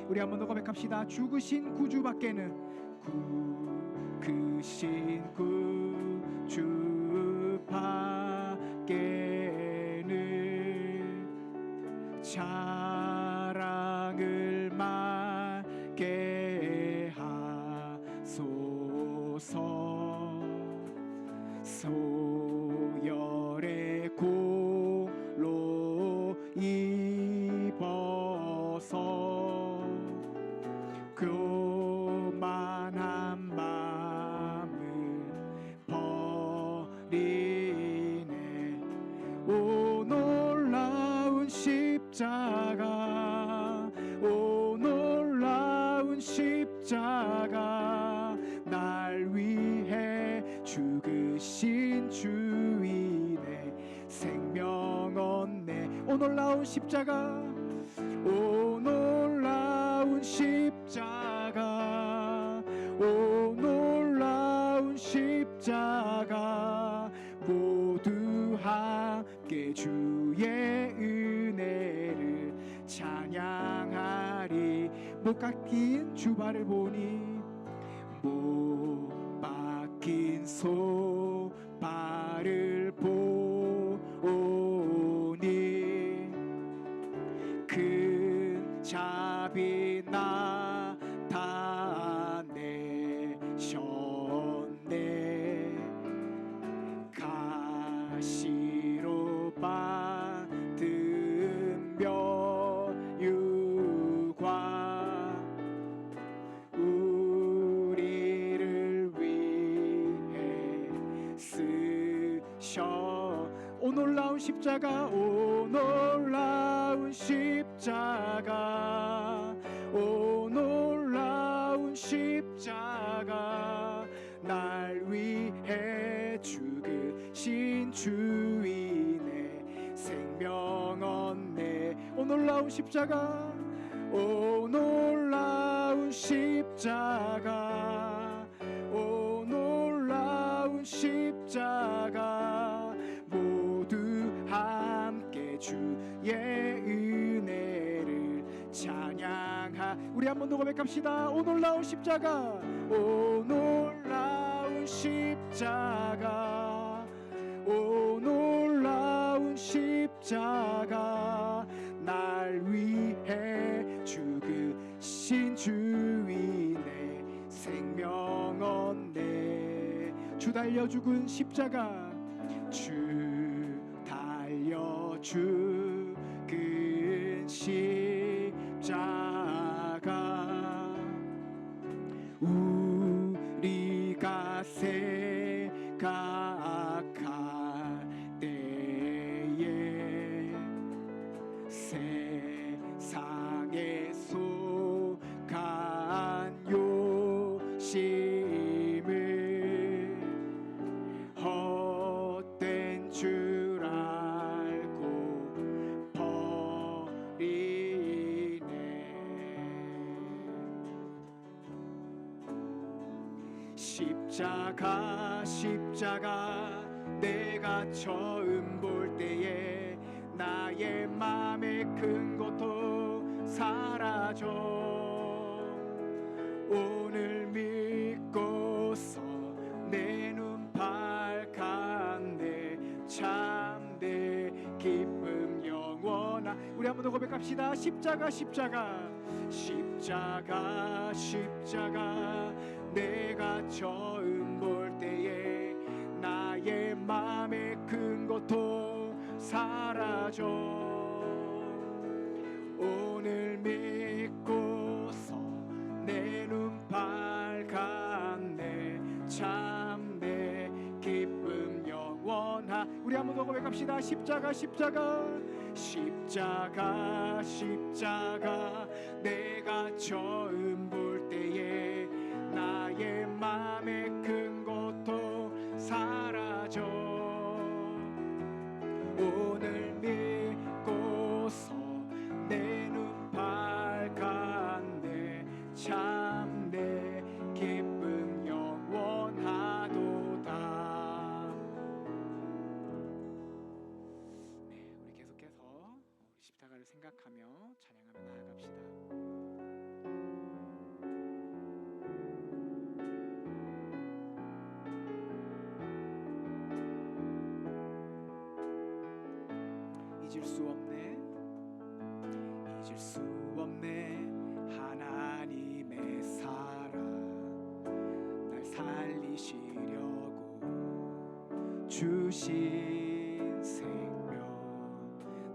우리 한 번 더 고백합시다. 죽으신 구주밖에는, 죽으신 구주밖에는 자랑을 말게 하소서. 소열의 공로 입어서 교만한 마음을 버리네. 오 놀라운 십자가, 오 놀라운 십자가, 날 위해 죽으신 주이네. 생명 얻네. 오 놀라운 십자가, 오 놀라운 십자가, 오 놀라운 십자가, 모두 함께 주의 은혜를 찬양하리. 못 깎인 주발을 보니, 못 박힌 소발을 보니 큰 자비 나타내셨네. 가시로 받은 멸유관 우리를 위해 쓰셔. 오 놀라운 십자가, 오 놀라운 십자가, 오 놀라운 십자가, 날 위해 죽으신 주이네. 생명 얻네. 오 놀라운 십자가, 오 놀라운 십자가, 오 놀라운 십자가, 모두 함께 주의 은혜를 찬양하. 우리 한 번 더 고백합시다. 오 놀라운 십자가, 오 놀라운 십자가, 오 놀라운 십자가, 날 위해 죽으신 주이네. 생명 얻네. 주 달려 죽은 십자가, 주 달려 죽은 십자가, 우리가 생각할 때에 세상에 속한 욕심을 헛된 줄 알고 버리네. 십자가, 십자가, 내가 처음 볼 때에 나의 맘의 큰 고통 사라져. 오늘 믿고서 내 눈 밝았네. 참내 기쁨 영원한. 우리 한 번 더 고백합시다. 십자가, 십자가, 십자가, 십자가, 내가 처음 볼 때에 나의 맘의 큰 고통 사라져. 오늘 믿고서 내 눈 밝았네. 참내 기쁨 영원한. 우리 한 번 더 고백합시다. 십자가, 십자가, 십자가, 십자가, 내가 처음 볼 때에 나의 맘의 큰 고통 사라져. 오늘 믿고서 내 눈 밝았네. 참내 기쁨 영원하도다. 네, 우리 계속해서 우리 십자가를 생각하며 찬양하며 나아갑시다. 잊을 수 없네, 잊을 수 없네. 하나님의 사랑 날 살리시려고 주신 생명,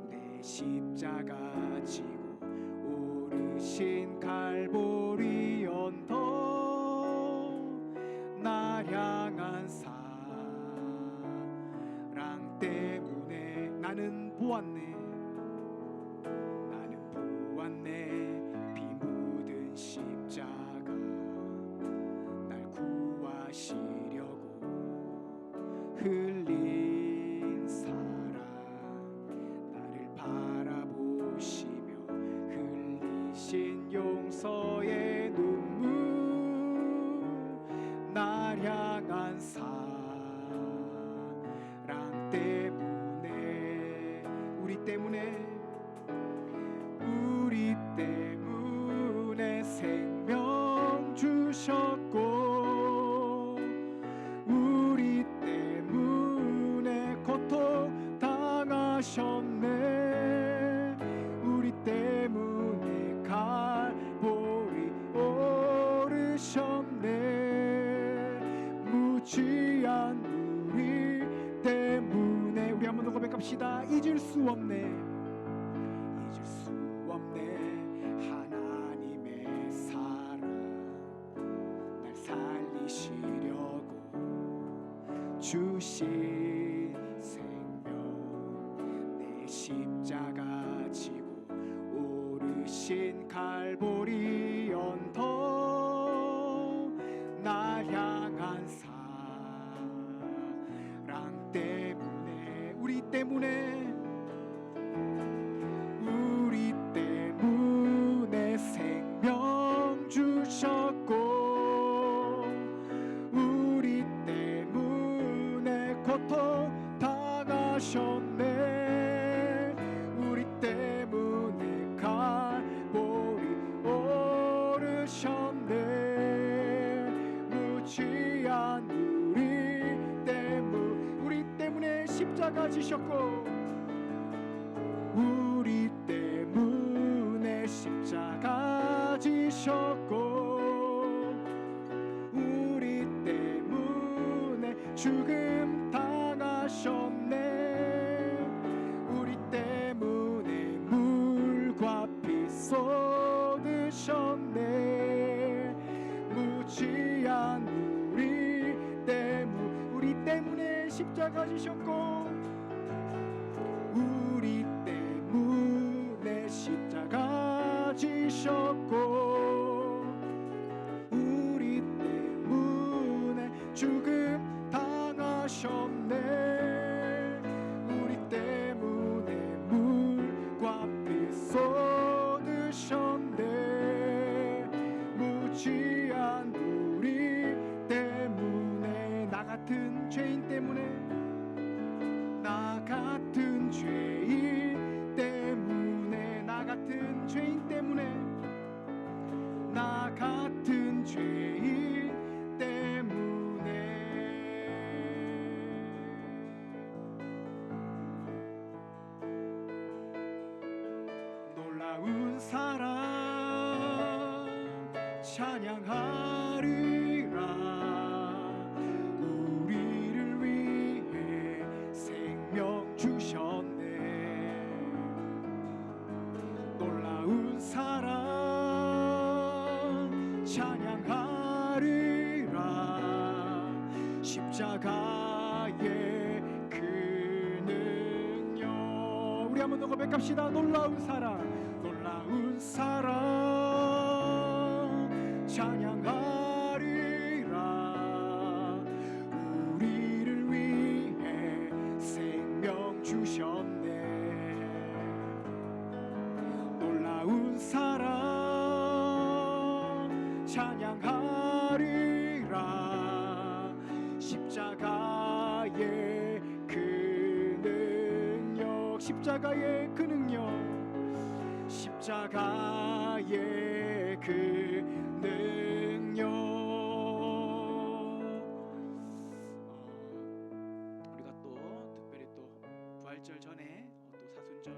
내 십자가 지고 오르신 갈보리 언덕, 날 향한 사랑 때문에 나는 보았네, 나는 보았네. 피 묻은 십자가 날 구하시려고 흘린 사랑, 나를 바라보시며 흘리신 용서의 눈물, 날 향한 사랑 때문에, 우리 때문에, 우리 때문에 생명 주셨고, 우리 때문에 고통 당하셨네, 우리 때문에 갈보리 오르셨네. 무지한 우리 때문에, 우리 한번 더 고백합시다. 잊을 수 없네, 잊을 수 없네. 하나님의 사랑 날 살리시려고 주신 생명, 내 십자가 지고 오르신 갈보리 언덕, 날 향한 사랑 때문에, 우리 때문에, 우리 때문에 생명 주셨고, 우리 때문에 고통 당하셨네, 우리 때문에 갈보리 오르셨네. 무지한 우리 때문에 십자가 지셨고, 우리 때문에 십자가 지셨고, 우리 때문에 죽음 당하셨네, 우리 때문에 물과 피 쏟으셨네. 무지한 우리 때문에 십자가 지셨고, 우리 때문에 십자가 지셨고, 우리 때문에 죽음 당하셨네, 우리 때문에 물과 피 쏟으셨네. 무지한 우리 때문에, 나 같은 죄인 때문에, 나 같은 죄인 때문에, 나 같은 죄인 때문에, 나 같은 죄인 때문에. 놀라운 사랑 찬양하리라. 우리를 위해 생명 주셨네. 놀라운 사랑 찬양하리라. 십자가의 그 능력, 우리 한번 더 고백합시다. 놀라운 사랑, 놀라운 사랑 찬양하리라. 우리를 위해 생명 주셨네. 놀라운 사랑 찬양하리라. 십자가의 그 능력, 십자가의 그 능력, 십자가의 그 능력. 우리가 또 특별히 또 부활절 전에 또 사순절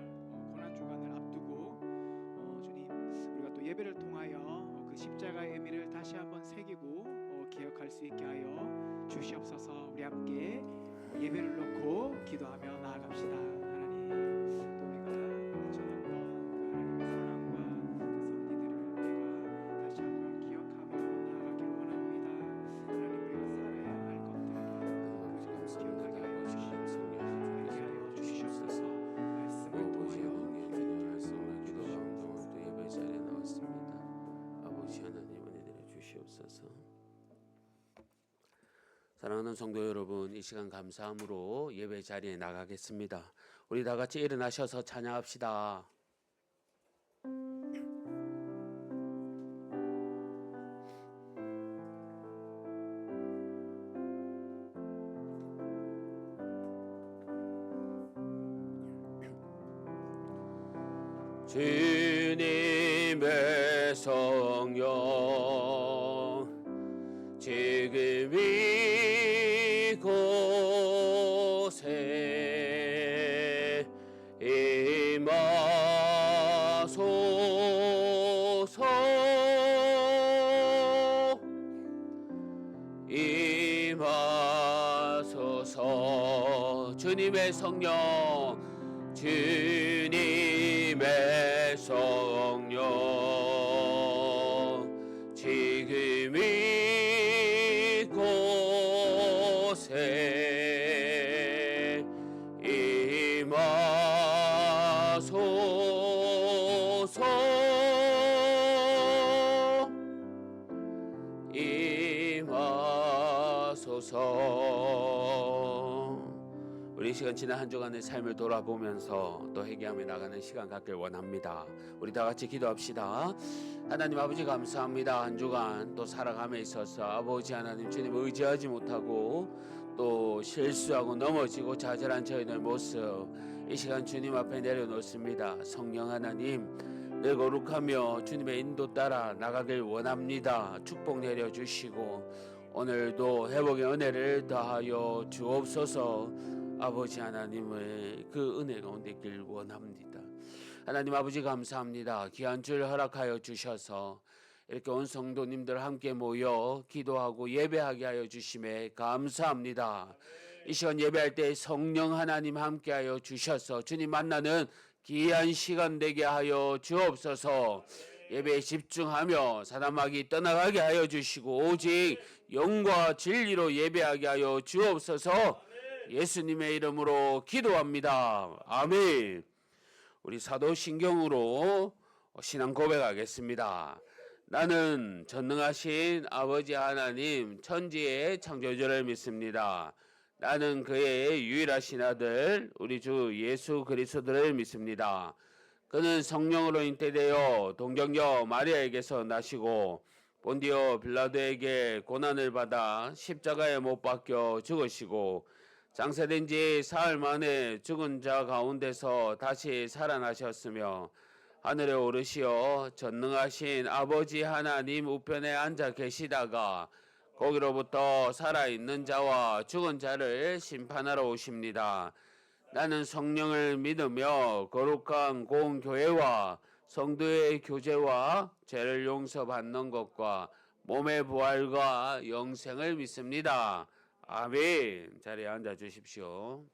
예배를 통하여 그 십자가의 의미를 다시 한번 새기고 기억할 수 있게 하여 주시옵소서. 우리 함께 예배를 놓고 기도하며 나아갑시다. 하나님, 또 우리가 전했던 그 하나님의 사랑과 그 섭리들을 우리가 다시 한번 기억하며 나아가길 원합니다. 하나님, 우리가 살아야 할 것들을 기억하게 하여 주시옵소서. 알게 하여 주시옵소서. 말씀을 통하여 기도할 수 없는 기도 감동을 또 예배 자리에 나왔습니다. 아버지 하나님 은혜 내려 주시옵소서. 사랑하는 성도 여러분, 이 시간 감사함으로 예배 자리에 나가겠습니다. 우리 다 같이 일어나셔서 찬양합시다. 주님의 성령 지금 이곳에 임하소서. 임하소서. 주님의 성령, 주님의 성령 지금 이곳에 임하소서. 임하소서. 우리 이 시간 지난 한 주간의 삶을 돌아보면서 또 회개하며 나가는 시간 갖길 원합니다. 우리 다 같이 기도합시다. 하나님 아버지 감사합니다. 한 주간 또 살아감에 있어서 아버지 하나님 주님 의지하지 못하고 또 실수하고 넘어지고 좌절한 저희들 모습 이 시간 주님 앞에 내려놓습니다. 성령 하나님 늘 거룩하며 주님의 인도 따라 나가길 원합니다. 축복 내려주시고 오늘도 회복의 은혜를 더하여 주옵소서. 아버지 하나님의 그 은혜 가운데 있길 원합니다. 하나님 아버지 감사합니다. 귀한 줄 허락하여 주셔서 이렇게 온 성도님들 함께 모여 기도하고 예배하게 하여 주심에 감사합니다. 이 시간 예배할 때 성령 하나님 함께하여 주셔서 주님 만나는 귀한 시간 되게 하여 주옵소서. 예배에 집중하며 사단마귀 떠나가게 하여 주시고 오직 영과 진리로 예배하게 하여 주옵소서. 예수님의 이름으로 기도합니다. 아멘. 우리 사도신경으로 신앙 고백하겠습니다. 나는 전능하신 아버지 하나님 천지의 창조주를 믿습니다. 나는 그의 유일하신 아들 우리 주 예수 그리스도를 믿습니다. 그는 성령으로 잉태되어 동정녀 마리아에게서 나시고 본디오 빌라도에게 고난을 받아 십자가에 못 박혀 죽으시고 장사된 지 사흘 만에 죽은 자 가운데서 다시 살아나셨으며 하늘에 오르시어 전능하신 아버지 하나님 우편에 앉아 계시다가 거기로부터 살아있는 자와 죽은 자를 심판하러 오십니다. 나는 성령을 믿으며 거룩한 공교회와 성도의 교제와 죄를 용서받는 것과 몸의 부활과 영생을 믿습니다. 아멘. 자리에 앉아 주십시오.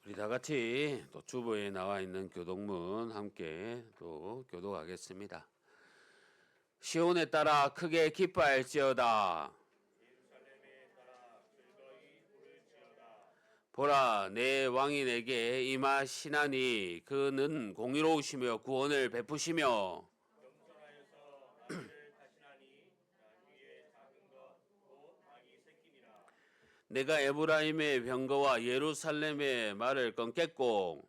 우리 다 같이 또 주보에 나와 있는 교독문 함께 또 교독하겠습니다. 시온에 따라 크게 기뻐할지어다. 보라, 내 왕이 내게 임하시나니 그는 공의로우시며 구원을 베푸시며 내가 에브라임의 병거와 예루살렘의 말을 끊겠고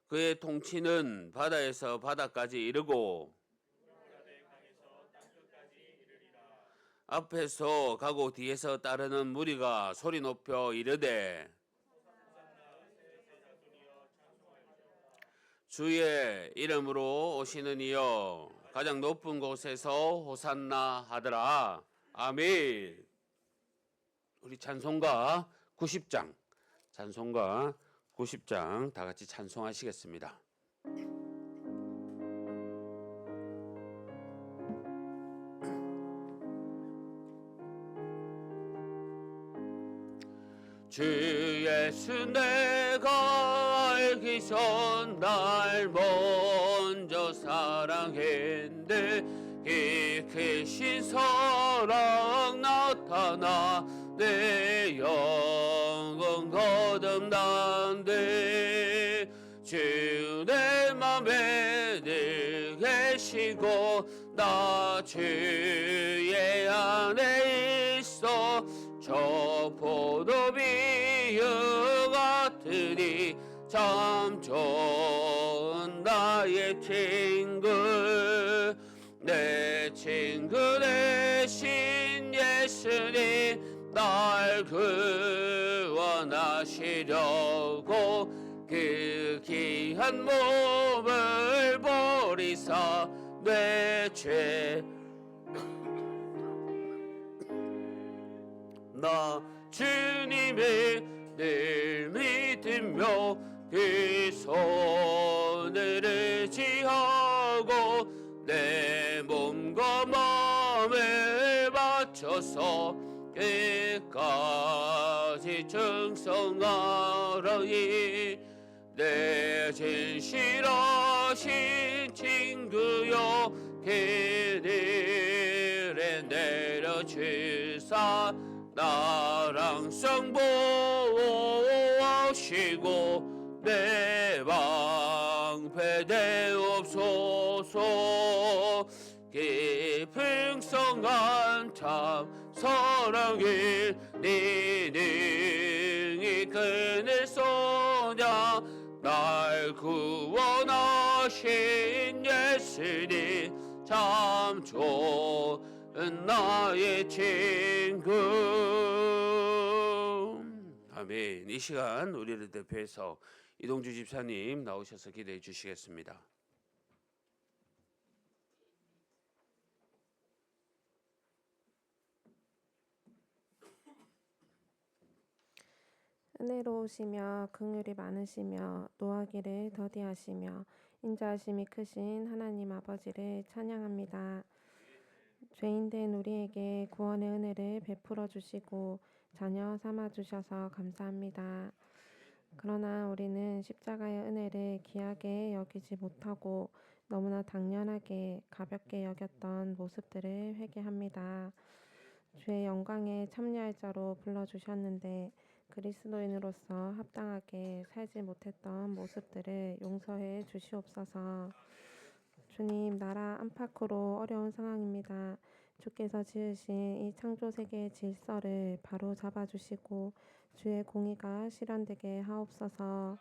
그의 통치는 바다에서 바다까지 이르고 앞에서 가고 뒤에서 따르는 무리가 소리 높여 이르되 주의 이름으로 오시는 이여 가장 높은 곳에서 호산나 하더라. 아멘. 우리 찬송가 90장 찬송가 90장 다 같이 찬송하시겠습니다. 주 예수 내가 알기선 날 먼저 사랑했는데 이 크신 사랑 나타나 내 영혼 거듭난데 주 내 맘에 늘 계시고 나 주의 안에 있어 저 포도비유 같으니 참 좋은 나의 친구 내 친구 대신 예수님 날 구원하시려고 그 귀한 몸을 버리사 내 죄 나 주님을 늘 믿으며 그 손을 의지하고 내 몸과 마음을 바쳐서 끝까지 충성하라니 내 진실하신 친구여 그들에 내려주사 나랑 성보하시고 내 방패 되옵소서 깊흥성한 참 사랑을 네 능히 그늘 쏘냐 날 구원하신 예수님 참 좋은 나의 친구. 아멘. 이 시간 우리를 대표해서 이동주 집사님 나오셔서 기도해 주시겠습니다. 은혜로우시며 긍휼이 많으시며 노하기를 더디하시며 인자하심이 크신 하나님 아버지를 찬양합니다. 죄인된 우리에게 구원의 은혜를 베풀어 주시고 자녀 삼아 주셔서 감사합니다. 그러나 우리는 십자가의 은혜를 귀하게 여기지 못하고 너무나 당연하게 가볍게 여겼던 모습들을 회개합니다. 주의 영광에 참여할 자로 불러주셨는데 그리스도인으로서 합당하게 살지 못했던 모습들을 용서해 주시옵소서. 주님, 나라 안팎으로 어려운 상황입니다. 주께서 지으신 이 창조 세계의 질서를 바로 잡아주시고 주의 공의가 실현되게 하옵소서.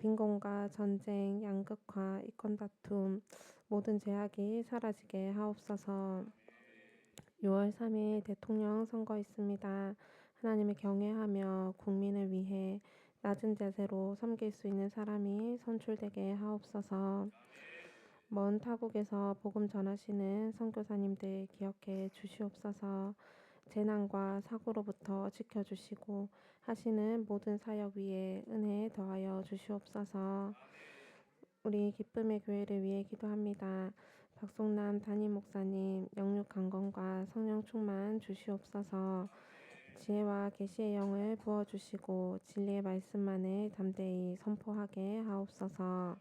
빈곤과 전쟁, 양극화, 이권 다툼, 모든 제약이 사라지게 하옵소서. 6월 3일 대통령 선거 있습니다. 하나님을 경외하며 국민을 위해 낮은 자세로 섬길 수 있는 사람이 선출되게 하옵소서. 먼 타국에서 복음 전하시는 선교사님들 기억해 주시옵소서. 재난과 사고로부터 지켜주시고 하시는 모든 사역 위에 은혜 더하여 주시옵소서. 우리 기쁨의 교회를 위해 기도합니다. 박송남 담임 목사님 영육 강건과 성령 충만 주시옵소서. 지혜와 계시의 영을 부어주시고 진리의 말씀만을 담대히 선포하게 하옵소서.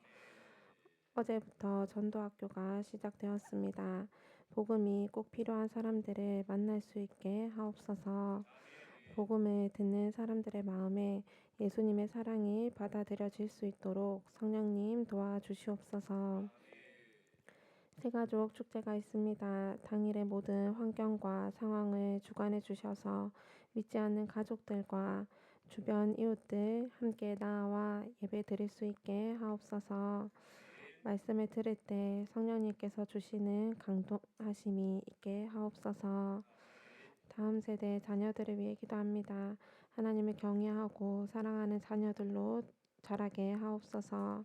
어제부터 전도학교가 시작되었습니다. 복음이 꼭 필요한 사람들을 만날 수 있게 하옵소서. 복음을 듣는 사람들의 마음에 예수님의 사랑이 받아들여질 수 있도록 성령님 도와주시옵소서. 새가족 축제가 있습니다. 당일의 모든 환경과 상황을 주관해 주셔서 믿지 않는 가족들과 주변 이웃들 함께 나와 예배 드릴 수 있게 하옵소서. 말씀을 들을 때 성령님께서 주시는 강동하심이 있게 하옵소서. 다음 세대 자녀들을 위해 기도합니다. 하나님을 경외하고 사랑하는 자녀들로 자라게 하옵소서.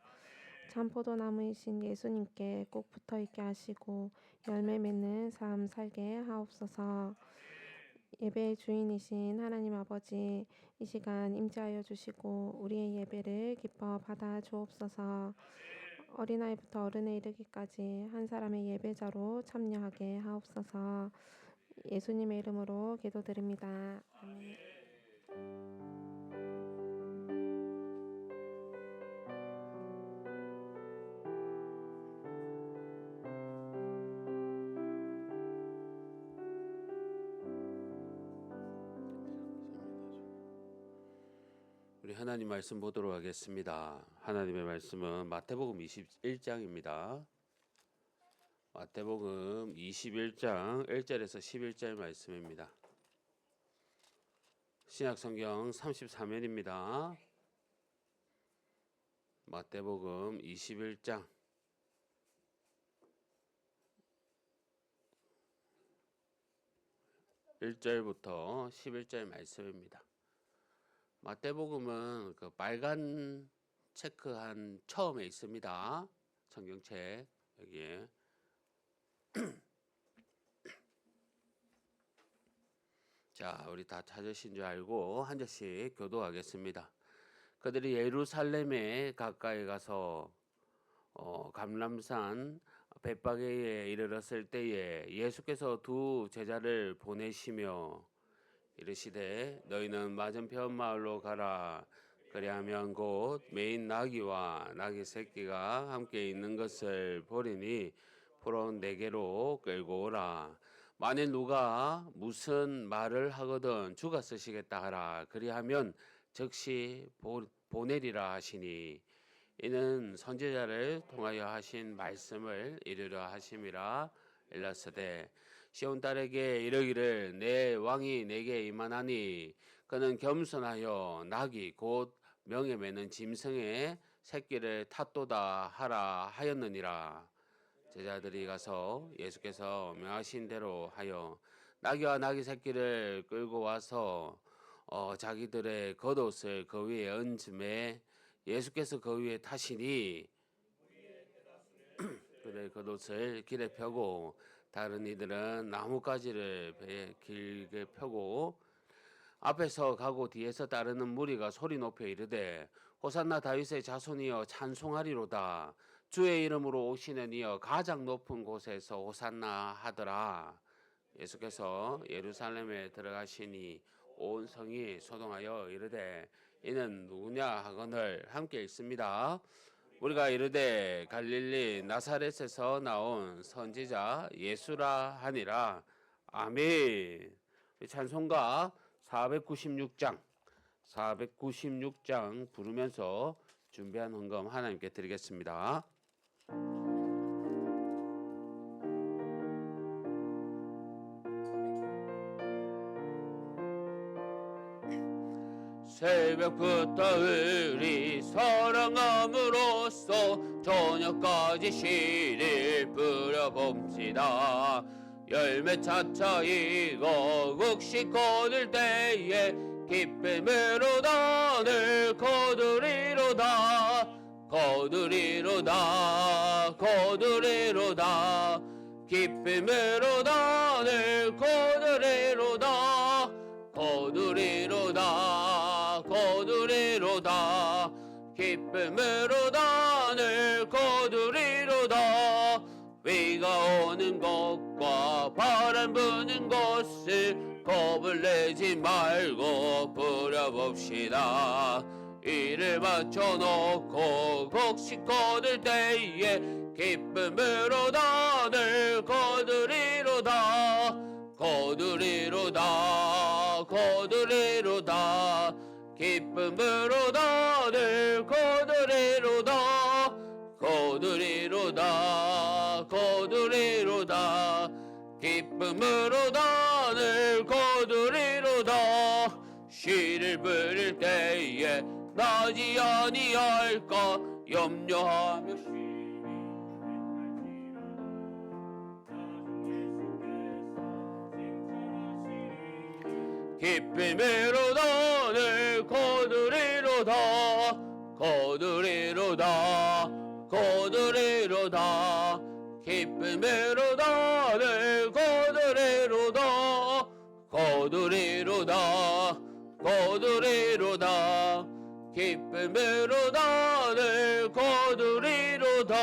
참 포도나무이신 예수님께 꼭 붙어있게 하시고 열매 맺는 삶 살게 하옵소서. 예배의 주인이신 하나님 아버지, 이 시간 임재하여 주시고 우리의 예배를 기뻐 받아 주옵소서. 어린아이부터 어른에 이르기까지 한 사람의 예배자로 참여하게 하옵소서. 예수님의 이름으로 기도드립니다. 아멘. 우리 하나님 말씀 보도록 하겠습니다. 하나님의 말씀은 마태복음 21장입니다. 마태복음 21장 1절에서 11절 말씀입니다. 신약성경 33면입니다. 마태복음 21장 1절부터 11절 말씀입니다. 마태복음은 그 빨간 체크한 처음에 있습니다. 성경책 여기에. 자, 우리 다 찾으신 줄 알고 한 절씩 교도하겠습니다. 그들이 예루살렘에 가까이 가서 감람산 벳바게에 이르렀을 때에 예수께서 두 제자를 보내시며 이르시되 너희는 맞은편 마을로 가라. 그리하면 곧 매인 나귀와 나귀 새끼가 함께 있는 것을 보리니 보러 내게로 끌고 오라. 만일 누가 무슨 말을 하거든 주가 쓰시겠다 하라. 그리하면 즉시 보내리라 하시니 이는 선지자를 통하여 하신 말씀을 이루려 하심이라. 일러스되 시온 딸에게 이르기를 내 왕이 내게 임하나니 그는 겸손하여 나귀 곧 명예 매는 짐승의 새끼를 탔도다 하라 하였느니라. 제자들이 가서 예수께서 명하신 대로 하여 나귀와 나귀 새끼를 끌고 와서 자기들의 겉옷을 그 위에 얹음에 예수께서 그 위에 타시니 그들의 겉옷을 길에 펴고 다른 이들은 나뭇가지를 배에 길게 펴고 앞에서 가고 뒤에서 따르는 무리가 소리 높여 이르되 호산나 다윗의 자손이여 찬송하리로다. 주의 이름으로 오시는 이여 가장 높은 곳에서 호산나 하더라. 예수께서 예루살렘에 들어가시니 온 성이 소동하여 이르되 이는 누구냐 하거늘 함께 읽습니다. 우리가 이르되 갈릴리 나사렛에서 나온 선지자 예수라 하니라. 아멘. 찬송가 496장 부르면서 준비한 헌금 하나님께 드리겠습니다. 새벽부터 우리 사랑함으로써 저녁까지 씨를 뿌려봅시다. 열매 차차 익어 곡식 거둘 때에 기쁨으로 늘 거두리로다. 거두리로다. 거두리로다. 기쁨으로 늘 거두리로다. 거두리로다. 거두리로다. 기쁨으로 늘 거두리로다. 비가 오는 곳과 바람 부는 곳을 겁을 내지 말고 뿌려봅시다. 이를 맞춰놓고 곡식 거둘 때에 기쁨으로 늘 거두리로다. 거두리로다. 거두리로다. 기쁨으로 늘 거두리로다. 거두리로다. 거두리로다. 기쁨으로 늘 거두리로다. 시를 부릴 때에 나지 아니할까 염려하며 기쁨으로 늘 거두리로다. 거두리로다. 거두리로다. 기쁨으로 늘 거두리로다. 거두리로다. 뱀배로다 늘 거두리로다.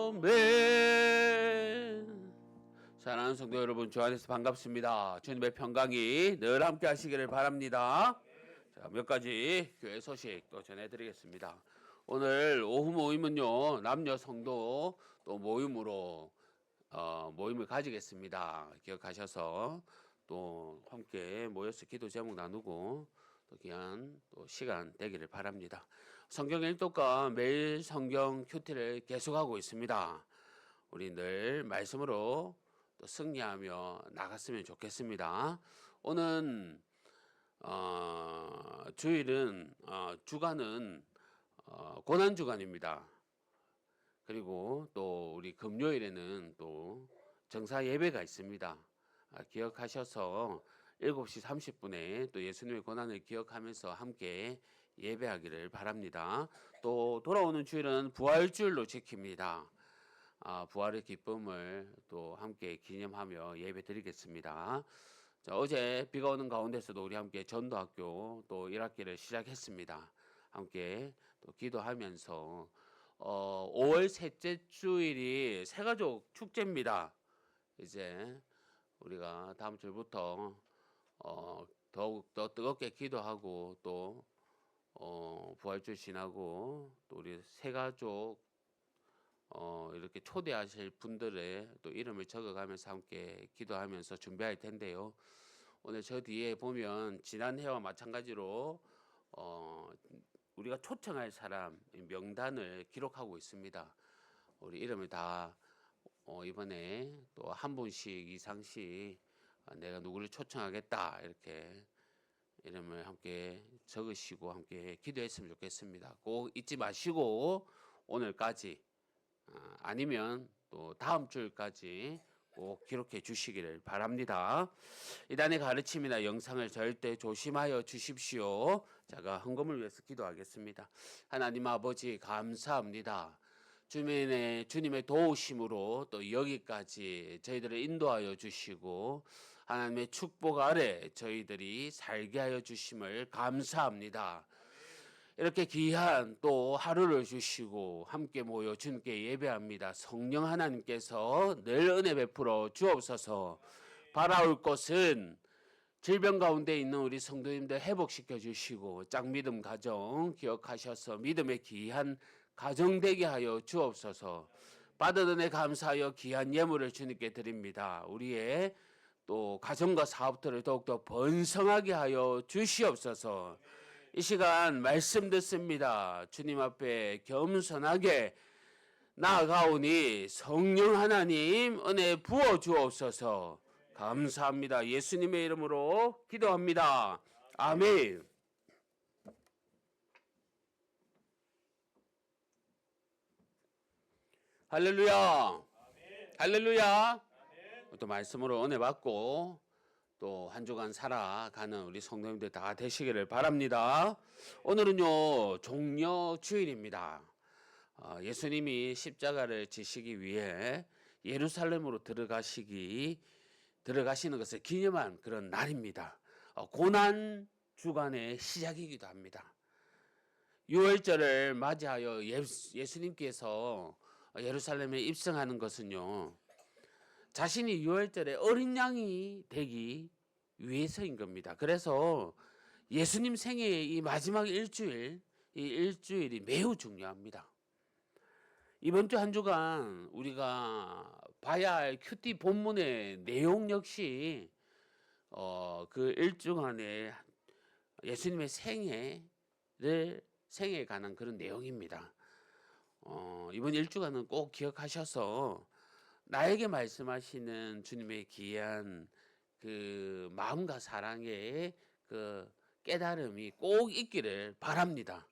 아멘. 사랑하는 성도 여러분, 주 안에서 반갑습니다. 주님의 평강이 늘 함께 하시기를 바랍니다. 자, 몇 가지 교회 소식 또 전해드리겠습니다. 오늘 오후 모임은요, 남녀 성도 또 모임으로 모임을 가지겠습니다. 기억하셔서 또 함께 모여서 기도 제목 나누고 또 귀한 또 시간 되기를 바랍니다. 성경 일독과 매일 성경 큐티를 계속하고 있습니다. 우리 늘 말씀으로 또 승리하며 나갔으면 좋겠습니다. 오늘 주일은 주간은 고난 주간입니다. 그리고 또 우리 금요일에는 또 정사 예배가 있습니다. 기억하셔서 7시 30분에 또 예수님의 고난을 기억하면서 함께 예배하기를 바랍니다. 또 돌아오는 주일은 부활주일로 지킵니다. 부활의 기쁨을 또 함께 기념하며 예배 드리겠습니다. 자, 어제 비가 오는 가운데서도 우리 함께 전도학교 또 1학기를 시작했습니다. 함께 또 기도하면서 5월 셋째 주일이 새가족 축제입니다. 이제 우리가 다음 주부터 더욱 더 뜨겁게 기도하고 또 부활주일 지나고 또 우리 새가족 이렇게 초대하실 분들의 또 이름을 적어가면서 함께 기도하면서 준비할 텐데요. 오늘 저 뒤에 보면 지난해와 마찬가지로 우리가 초청할 사람 명단을 기록하고 있습니다. 우리 이름을 다 이번에 또 한 분씩 이상씩 내가 누구를 초청하겠다 이렇게 이름을 함께 적으시고 함께 기도했으면 좋겠습니다. 꼭 잊지 마시고 오늘까지 아니면 또 다음 주일까지 꼭 기록해 주시기를 바랍니다. 이단의 가르침이나 영상을 절대 조심하여 주십시오. 제가 헌금을 위해서 기도하겠습니다. 하나님 아버지 감사합니다. 주님의 도우심으로 또 여기까지 저희들을 인도하여 주시고 하나님의 축복 아래 저희들이 살게 하여 주심을 감사합니다. 이렇게 귀한 또 하루를 주시고 함께 모여 주님께 예배합니다. 성령 하나님께서 늘 은혜 베풀어 주옵소서. 바라올 것은 질병 가운데 있는 우리 성도님들 회복시켜 주시고 짝믿음 가정 기억하셔서 믿음의 귀한 가정 되게 하여 주옵소서. 받은 은혜 감사하여 귀한 예물을 주님께 드립니다. 우리의 또 가정과 사업들을 더욱더 번성하게 하여 주시옵소서. 이 시간 말씀 듣습니다. 주님 앞에 겸손하게 나아가오니 성령 하나님 은혜 부어 주옵소서. 감사합니다. 예수님의 이름으로 기도합니다. 아멘. 할렐루야. 할렐루야. 또 말씀으로 은혜 받고 또 한 주간 살아가는 우리 성도님들 다 되시기를 바랍니다. 오늘은요 종려 주일입니다. 예수님이 십자가를 지시기 위해 예루살렘으로 들어가시는 것을 기념한 그런 날입니다. 고난 주간의 시작이기도 합니다. 유월절을 맞이하여 예수님께서 예루살렘에 입성하는 것은요 자신이 유월절에 어린 양이 되기 위해서인 겁니다. 그래서 예수님 생애의 이 마지막 일주일, 이 일주일이 매우 중요합니다. 이번 주 한 주간 우리가 봐야 할 큐티 본문의 내용 역시 그 일주간의 예수님의 생애에 관한 그런 내용입니다. 이번 일주간은 꼭 기억하셔서 나에게 말씀하시는 주님의 귀한 그 마음과 사랑의 그 깨달음이 꼭 있기를 바랍니다.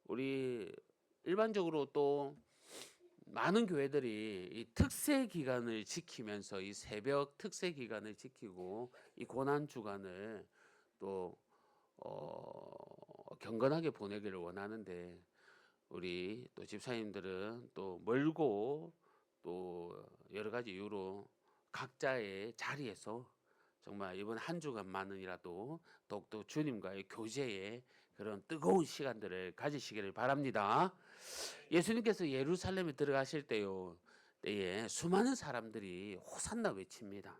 우리 일반적으로 또 많은 교회들이 이 특세 기간을 지키면서 이 새벽 특세 기간을 지키고 이 고난 주간을 또 경건하게 보내기를 원하는데 우리 또 집사님들은 또 멀고 또 여러 가지 이유로 각자의 자리에서 정말 이번 한 주간만이라도 더욱더 주님과의 교제에 그런 뜨거운 시간들을 가지시기를 바랍니다. 예수님께서 예루살렘에 들어가실 때에 수많은 사람들이 호산나 외칩니다.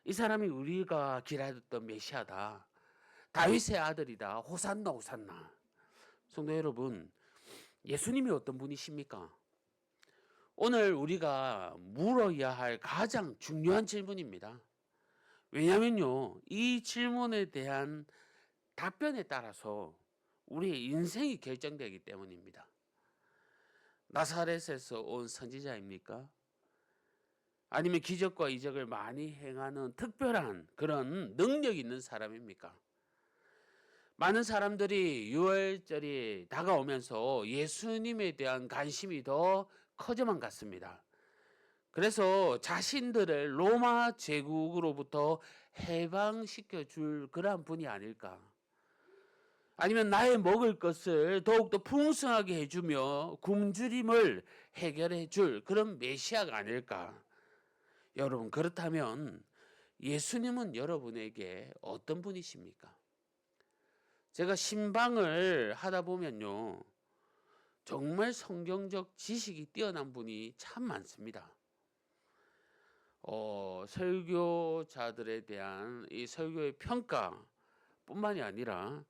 이 사람이 우리가 기다렸던 메시아다. 다윗의 아들이다. 호산나 호산나. 성도 여러분, 예수님이 어떤 분이십니까? 오늘 우리가 물어야 할 가장 중요한 질문입니다. 왜냐면요, 이 질문에 대한 답변에 따라서 우리의 인생이 결정되기 때문입니다. 나사렛에서 온 선지자입니까? 아니면 기적과 이적을 많이 행하는 특별한 그런 능력 있는 사람입니까? 많은 사람들이 유월절이 다가오면서 예수님에 대한 관심이 더 커져만 갔습니다. 그래서 자신들을 로마 제국으로부터 해방시켜 줄 그러한 분이 아닐까? 아니면 나의 먹을 것을 더욱더 풍성하게 해주며 굶주림을 해결해 줄 그런 메시아가 아닐까? 여러분, 그렇다면 예수님은 여러분에게 어떤 분이십니까? 제가 신방을 하다 보면요, 정말 성경적 지식이 뛰어난 분이 참 많습니다. 설교자들에 대한 이 설교의 평가뿐만이 아니라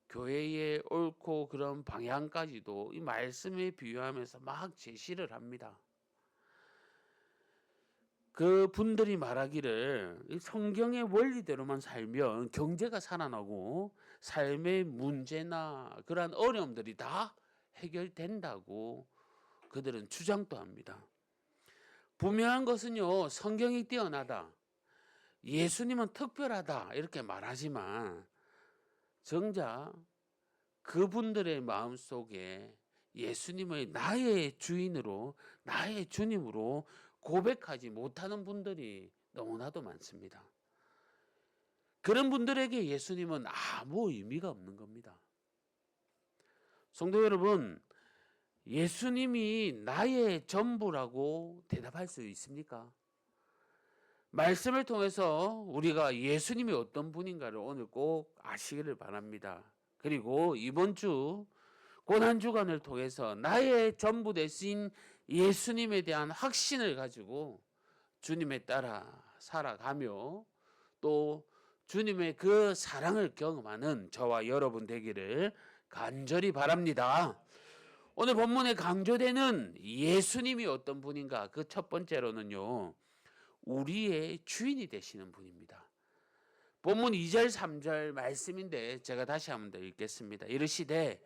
교회의 옳고 그런 방향까지도 이 말씀에 비유하면서 막 제시를 합니다. 그 분들이 말하기를 성경의 원리대로만 살면 경제가 살아나고 삶의 문제나 그러한 어려움들이 다 해결된다고 그들은 주장도 합니다. 분명한 것은요, 성경이 뛰어나다, 예수님은 특별하다 이렇게 말하지만 정작 그분들의 마음속에 예수님을 나의 주인으로, 나의 주님으로 고백하지 못하는 분들이 너무나도 많습니다. 그런 분들에게 예수님은 아무 의미가 없는 겁니다. 성도 여러분, 예수님이 나의 전부라고 대답할 수 있습니까? 말씀을 통해서 우리가 예수님이 어떤 분인가를 오늘 꼭 아시기를 바랍니다. 그리고 이번 주 고난 주간을 통해서 나의 전부 되신 예수님에 대한 확신을 가지고 주님에 따라 살아가며 또 주님의 그 사랑을 경험하는 저와 여러분 되기를 간절히 바랍니다. 오늘 본문에 강조되는 예수님이 어떤 분인가, 그 첫 번째로는요, 우리의 주인이 되시는 분입니다. 본문 2절 3절 말씀인데 제가 다시 한번 더 읽겠습니다. 이르시되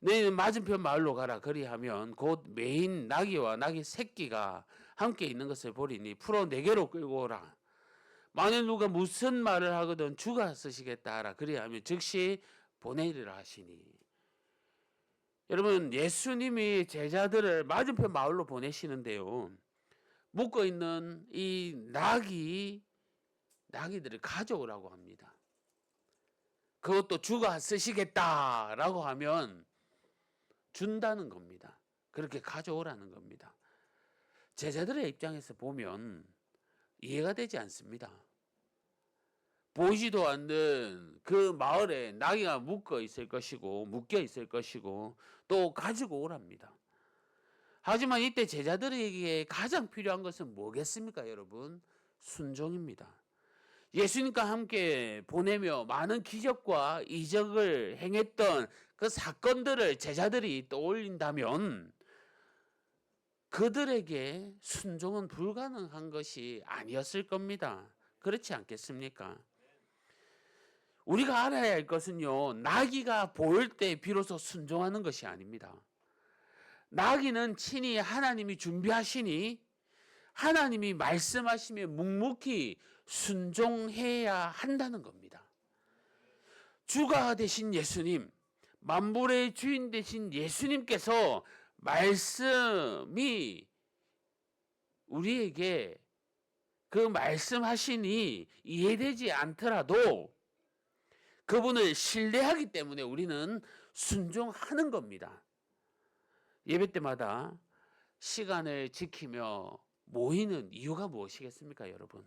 너희는 맞은편 마을로 가라. 그리하면 곧 매인 나귀와 나귀 새끼가 함께 있는 것을 보리니 풀어 내게로 끌고 오라. 만일 누가 무슨 말을 하거든 주가 쓰시겠다 하라. 그리하면 즉시 보내리라 하시니. 여러분, 예수님이 제자들을 맞은편 마을로 보내시는데요, 묶어 있는 이 나귀들을 가져오라고 합니다. 그것도 주가 쓰시겠다라고 하면 준다는 겁니다. 그렇게 가져오라는 겁니다. 제자들의 입장에서 보면 이해가 되지 않습니다. 보이지도 않는 그 마을에 나귀가 묶여 있을 것이고 또 가지고 오랍니다. 하지만 이때 제자들에게 가장 필요한 것은 뭐겠습니까, 여러분? 순종입니다. 예수님과 함께 보내며 많은 기적과 이적을 행했던 그 사건들을 제자들이 떠올린다면 그들에게 순종은 불가능한 것이 아니었을 겁니다. 그렇지 않겠습니까? 우리가 알아야 할 것은요, 나귀가 보일 때 비로소 순종하는 것이 아닙니다. 나귀는 친히 하나님이 준비하시니 하나님이 말씀하시며 묵묵히 순종해야 한다는 겁니다. 주가 되신 예수님, 만물의 주인 되신 예수님께서 말씀이 우리에게 그 말씀하시니 이해되지 않더라도 그분을 신뢰하기 때문에 우리는 순종하는 겁니다. 예배 때마다 시간을 지키며 모이는 이유가 무엇이겠습니까, 여러분?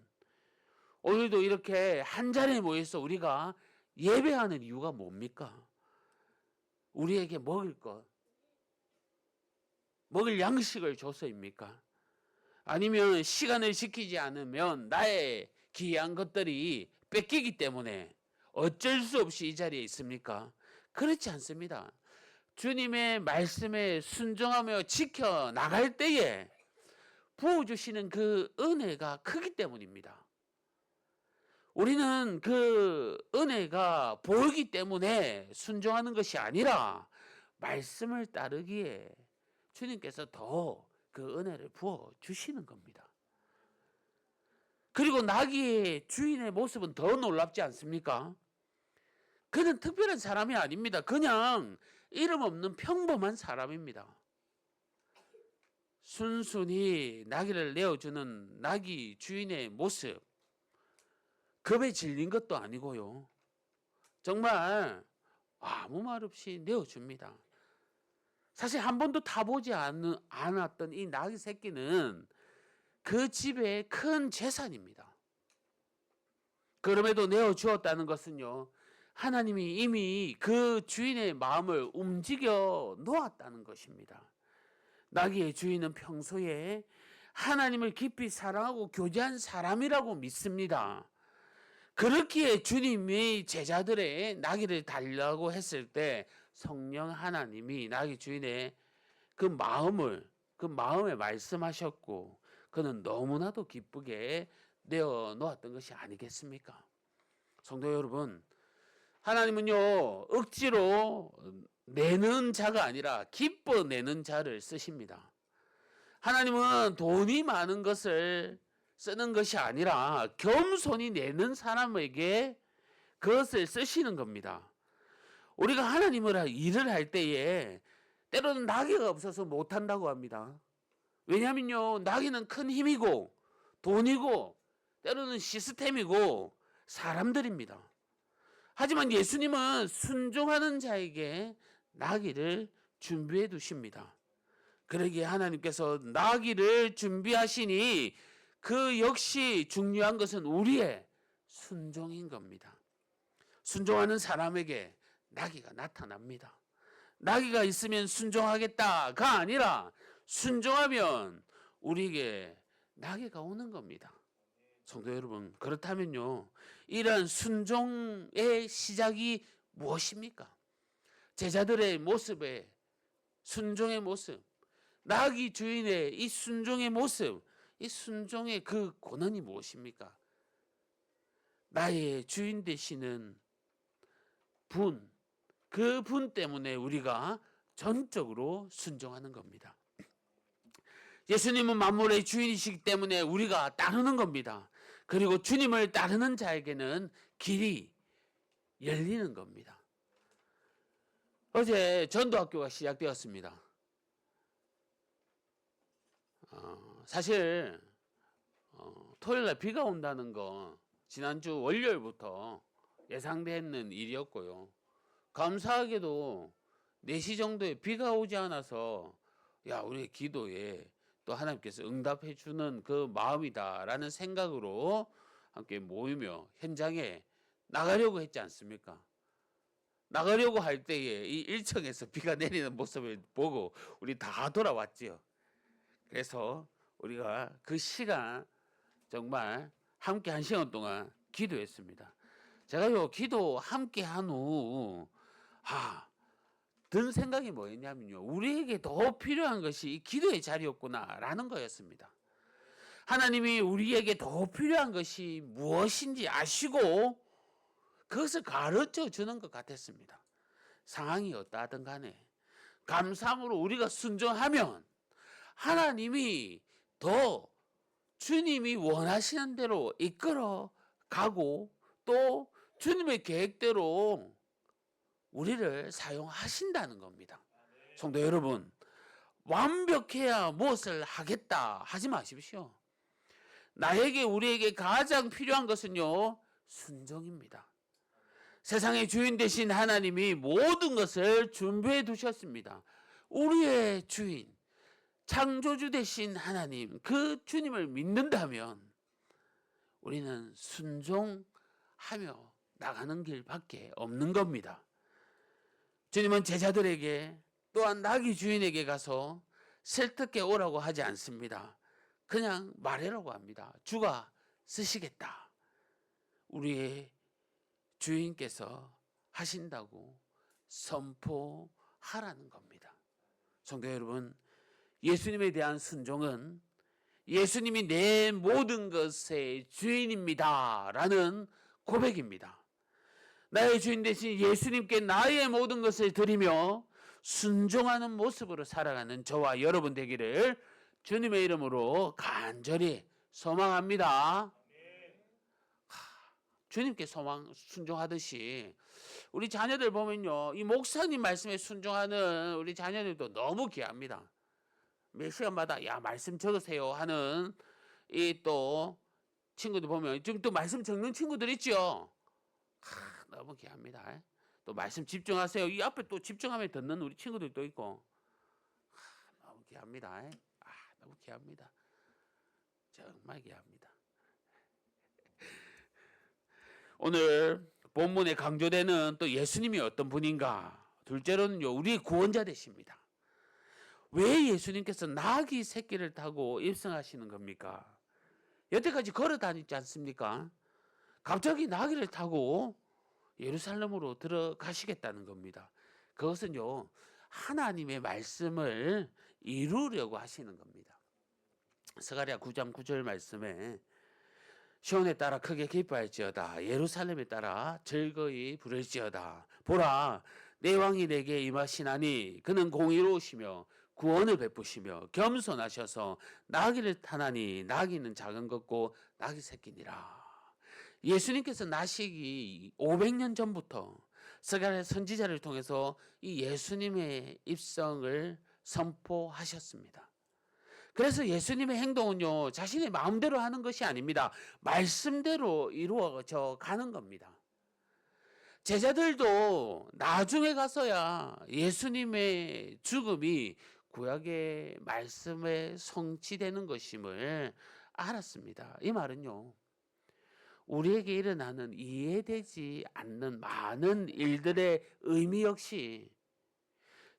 오늘도 이렇게 한 자리에 모여서 우리가 예배하는 이유가 뭡니까? 우리에게 먹을 것, 먹을 양식을 줘서입니까? 아니면 시간을 지키지 않으면 나의 귀한 것들이 뺏기기 때문에 어쩔 수 없이 이 자리에 있습니까? 그렇지 않습니다. 주님의 말씀에 순종하며 지켜 나갈 때에 부어주시는 그 은혜가 크기 때문입니다. 우리는 그 은혜가 보이기 때문에 순종하는 것이 아니라 말씀을 따르기에 주님께서 더 그 은혜를 부어 주시는 겁니다. 그리고 나귀의 주인의 모습은 더 놀랍지 않습니까? 그는 특별한 사람이 아닙니다. 그냥 이름 없는 평범한 사람입니다. 순순히 나귀를 내어주는 나귀 주인의 모습, 겁에 질린 것도 아니고요. 정말 아무 말 없이 내어줍니다. 사실 한 번도 타보지 않았던 이 나귀 새끼는 그 집의 큰 재산입니다. 그럼에도 내어주었다는 것은요, 하나님이 이미 그 주인의 마음을 움직여 놓았다는 것입니다. 나귀의 주인은 평소에 하나님을 깊이 사랑하고 교제한 사람이라고 믿습니다. 그렇기에 주님이 제자들의 나귀를 달라고 했을 때 성령 하나님이 나귀 주인의 그 마음에 말씀하셨고 그는 너무나도 기쁘게 내어 놓았던 것이 아니겠습니까? 성도 여러분, 하나님은요 억지로 내는 자가 아니라 기뻐 내는 자를 쓰십니다. 하나님은 돈이 많은 것을 쓰는 것이 아니라 겸손히 내는 사람에게 그것을 쓰시는 겁니다. 우리가 하나님을 일을 할 때에 때로는 나귀가 없어서 못한다고 합니다. 왜냐하면요, 나귀는 큰 힘이고 돈이고 때로는 시스템이고 사람들입니다. 하지만 예수님은 순종하는 자에게 나귀를 준비해 두십니다. 그러기에 하나님께서 나귀를 준비하시니 그 역시 중요한 것은 우리의 순종인 겁니다. 순종하는 사람에게 나귀가 나타납니다. 나귀가 있으면 순종하겠다가 아니라 순종하면 우리에게 나귀가 오는 겁니다. 성도 여러분, 그렇다면요, 이러한 순종의 시작이 무엇입니까? 제자들의 모습에 순종의 모습, 나귀 주인의 이 순종의 모습, 이 순종의 그 고난이 무엇입니까? 나의 주인 되시는 분, 그 분 때문에 우리가 전적으로 순종하는 겁니다. 예수님은 만물의 주인이시기 때문에 우리가 따르는 겁니다. 그리고 주님을 따르는 자에게는 길이 열리는 겁니다. 어제 전도학교가 시작되었습니다. 사실 토요일날 비가 온다는 거 지난주 월요일부터 예상되는 일이었고요. 감사하게도 4시 정도에 비가 오지 않아서 우리의 기도에 또 하나님께서 응답해 주는 그 마음이다라는 생각으로 함께 모이며 현장에 나가려고 했지 않습니까? 나가려고 할 때에 이 1층에서 비가 내리는 모습을 보고 우리 다 돌아왔지요. 그래서 우리가 그 시간 정말 함께 1시간 동안 기도했습니다. 제가요 기도 함께 한 후 든 생각이 뭐였냐면요, 우리에게 더 필요한 것이 이 기도의 자리였구나라는 거였습니다. 하나님이 우리에게 더 필요한 것이 무엇인지 아시고 그것을 가르쳐 주는 것 같았습니다. 상황이 어떠하든 간에 감사함으로 우리가 순종하면 하나님이 더 주님이 원하시는 대로 이끌어 가고 또 주님의 계획대로 우리를 사용하신다는 겁니다. 성도 여러분, 완벽해야 무엇을 하겠다 하지 마십시오. 우리에게 가장 필요한 것은요, 순종입니다. 세상의 주인 되신 하나님이 모든 것을 준비해 두셨습니다. 우리의 주인, 창조주 되신 하나님, 그 주님을 믿는다면 우리는 순종하며 나가는 길밖에 없는 겁니다. 주님은 제자들에게 또한 나귀 주인에게 가서 설득해 오라고 하지 않습니다. 그냥 말해라고 합니다. 주가 쓰시겠다. 우리의 주인께서 하신다고 선포하라는 겁니다. 성도 여러분, 예수님에 대한 순종은 예수님이 내 모든 것의 주인입니다 라는 고백입니다. 나의 주인 대신 예수님께 나의 모든 것을 드리며 순종하는 모습으로 살아가는 저와 여러분 되기를 주님의 이름으로 간절히 소망합니다. 주님께 순종하듯이 우리 자녀들 보면요, 이 목사님 말씀에 순종하는 우리 자녀들도 너무 귀합니다. 몇 시간마다 야 말씀 적으세요 하는 이 또 친구들 보면 지금 또 말씀 적는 친구들 있죠. 너무 귀합니다. 또 말씀 집중하세요. 이 앞에 또 집중하면 듣는 우리 친구들도 있고 너무 귀합니다. 너무 귀합니다. 정말 귀합니다. 오늘 본문에 강조되는 또 예수님이 어떤 분인가? 둘째로는요, 우리의 구원자 되십니다. 왜 예수님께서 나귀 새끼를 타고 입성하시는 겁니까? 여태까지 걸어 다니지 않습니까? 갑자기 나귀를 타고 예루살렘으로 들어가시겠다는 겁니다. 그것은요, 하나님의 말씀을 이루려고 하시는 겁니다. 스가랴 9장 9절 말씀에 시온에 따라 크게 기뻐할지어다, 예루살렘에 따라 즐거이 부를지어다. 보라, 내 왕이 내게 임하시나니 그는 공의로우시며 구원을 베푸시며 겸손하셔서 나귀를 타나니 나귀는 작은 것고 나귀 새끼니라. 예수님께서 나시기 500년 전부터 스가랴 선지자를 통해서 이 예수님의 입성을 선포하셨습니다. 그래서 예수님의 행동은요, 자신의 마음대로 하는 것이 아닙니다. 말씀대로 이루어져 가는 겁니다. 제자들도 나중에 가서야 예수님의 죽음이 구약의 말씀에 성취되는 것임을 알았습니다. 이 말은요, 우리에게 일어나는 이해되지 않는 많은 일들의 의미 역시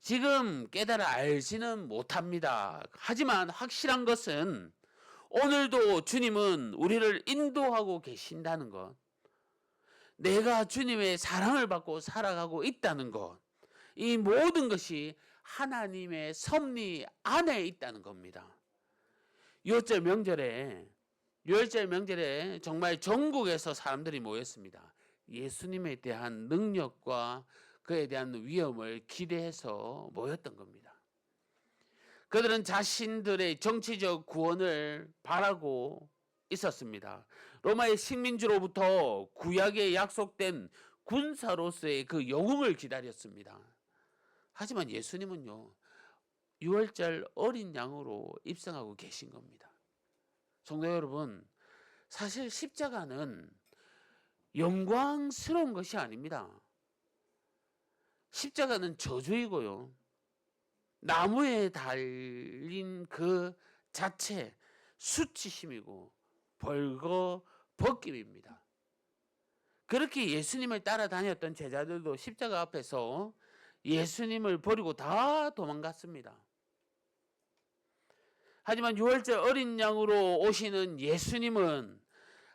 지금 깨달아 알지는 못합니다. 하지만 확실한 것은 오늘도 주님은 우리를 인도하고 계신다는 것, 내가 주님의 사랑을 받고 살아가고 있다는 것, 이 모든 것이 하나님의 섭리 안에 있다는 겁니다. 유월절 명절에 정말 전국에서 사람들이 모였습니다. 예수님에 대한 능력과 그에 대한 위엄을 기대해서 모였던 겁니다. 그들은 자신들의 정치적 구원을 바라고 있었습니다. 로마의 식민지로부터 구약에 약속된 군사로서의 그 영웅을 기다렸습니다. 하지만 예수님은요, 유월절 어린 양으로 입성하고 계신 겁니다. 성도 여러분, 사실 십자가는 영광스러운 것이 아닙니다. 십자가는 저주이고요, 나무에 달린 그 자체 수치심이고 벌거벗김입니다. 그렇게 예수님을 따라다녔던 제자들도 십자가 앞에서 예수님을 버리고 다 도망갔습니다. 하지만 유월절 어린 양으로 오시는 예수님은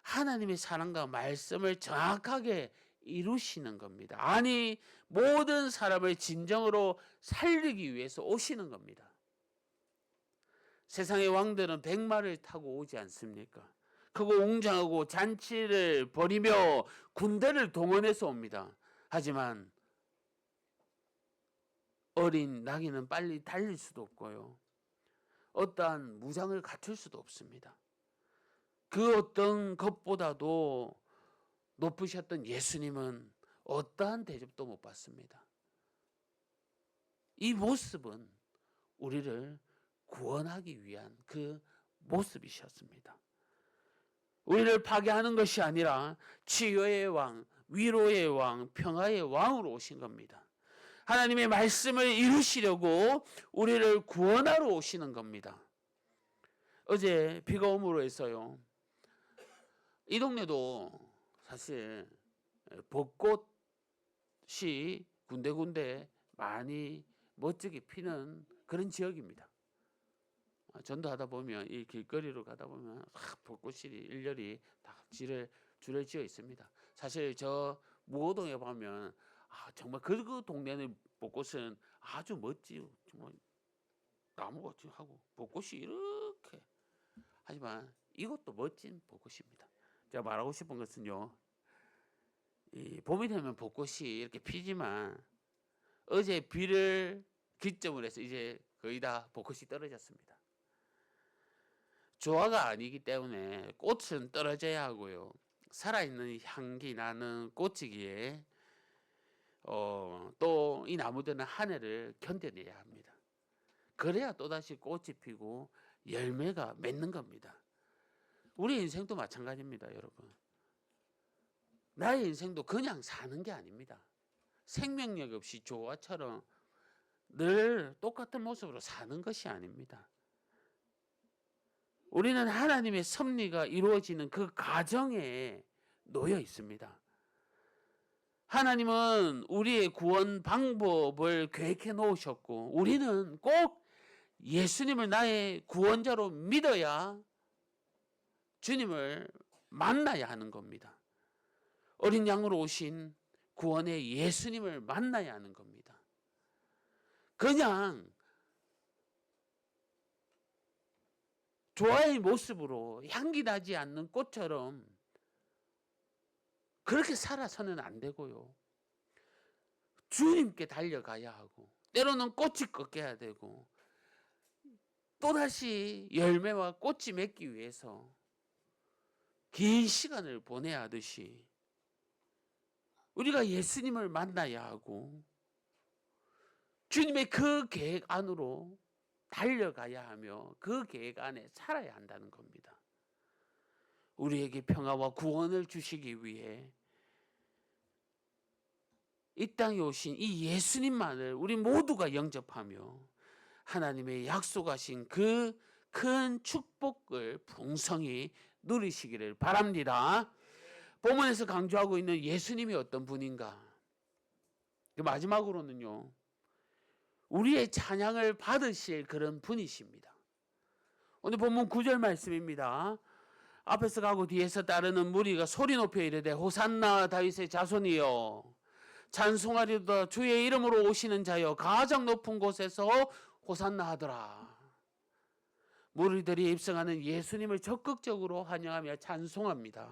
하나님의 사랑과 말씀을 정확하게 이루시는 겁니다. 아니, 모든 사람을 진정으로 살리기 위해서 오시는 겁니다. 세상의 왕들은 백마를 타고 오지 않습니까? 크고 웅장하고 잔치를 벌이며 군대를 동원해서 옵니다. 하지만 어린 나귀는 빨리 달릴 수도 없고요, 어떠한 무장을 갖출 수도 없습니다. 그 어떤 것보다도 높으셨던 예수님은 어떠한 대접도 못 받습니다. 이 모습은 우리를 구원하기 위한 그 모습이셨습니다. 우리를 파괴하는 것이 아니라 치유의 왕, 위로의 왕, 평화의 왕으로 오신 겁니다. 하나님의 말씀을 이루시려고 우리를 구원하러 오시는 겁니다. 어제 비가 오므로 해서요, 이 동네도 사실 벚꽃이 군데군데 많이 멋지게 피는 그런 지역입니다. 전도하다 보면 이 길거리로 가다 보면 벚꽃이 일렬이 다 줄을 지어 있습니다. 사실 저 무호동에 보면 정말 그 동네는 벚꽃은 아주 멋지요. 정말 나무같이 하고 벚꽃이 이렇게 하지만 이것도 멋진 벚꽃입니다. 제가 말하고 싶은 것은요, 이 봄이 되면 벚꽃이 이렇게 피지만 어제 비를 기점으로 해서 이제 거의 다 벚꽃이 떨어졌습니다. 조화가 아니기 때문에 꽃은 떨어져야 하고요. 살아있는 향기 나는 꽃이기에 또 이 나무들은 한 해를 견뎌내야 합니다. 그래야 또다시 꽃이 피고 열매가 맺는 겁니다. 우리 인생도 마찬가지입니다, 여러분. 나의 인생도 그냥 사는 게 아닙니다. 생명력 없이 조화처럼 늘 똑같은 모습으로 사는 것이 아닙니다. 우리는 하나님의 섭리가 이루어지는 그 과정에 놓여 있습니다. 하나님은 우리의 구원 방법을 계획해 놓으셨고 우리는 꼭 예수님을 나의 구원자로 믿어야 주님을 만나야 하는 겁니다. 어린 양으로 오신 구원의 예수님을 만나야 하는 겁니다. 그냥 조화의 모습으로 향기 나지 않는 꽃처럼 그렇게 살아서는 안 되고요. 주님께 달려가야 하고 때로는 꽃이 꺾여야 되고 또다시 열매와 꽃이 맺기 위해서 긴 시간을 보내야 하듯이 우리가 예수님을 만나야 하고 주님의 그 계획 안으로 달려가야 하며 그 계획 안에 살아야 한다는 겁니다. 우리에게 평화와 구원을 주시기 위해 이 땅에 오신 이 예수님만을 우리 모두가 영접하며 하나님의 약속하신 그 큰 축복을 풍성히 누리시기를 바랍니다. 본문에서 강조하고 있는 예수님이 어떤 분인가? 마지막으로는요, 우리의 찬양을 받으실 그런 분이십니다. 오늘 본문 9절 말씀입니다. 앞에서 가고 뒤에서 따르는 무리가 소리 높여 이르되 호산나 다윗의 자손이여 찬송하리로다 주의 이름으로 오시는 자여 가장 높은 곳에서 호산나 하더라. 무리들이 입성하는 예수님을 적극적으로 환영하며 찬송합니다.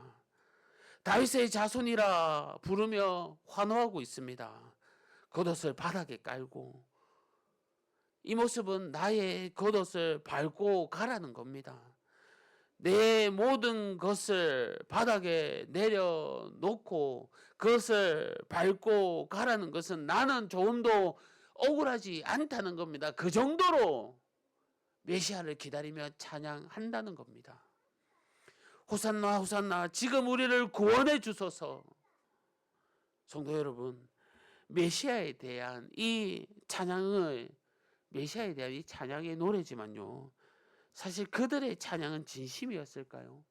다윗의 자손이라 부르며 환호하고 있습니다. 겉옷을 바닥에 깔고 이 모습은 나의 겉옷을 밟고 가라는 겁니다. 내 모든 것을 바닥에 내려놓고 그것을 밟고 가라는 것은 나는 조금도 억울하지 않다는 겁니다. 그 정도로 메시아를 기다리며 찬양한다는 겁니다. 호산나 호산나 지금 우리를 구원해 주소서. 성도 여러분, 메시아에 대한 이 찬양의 노래지만요, 사실 그들의 찬양은 진심이었을까요?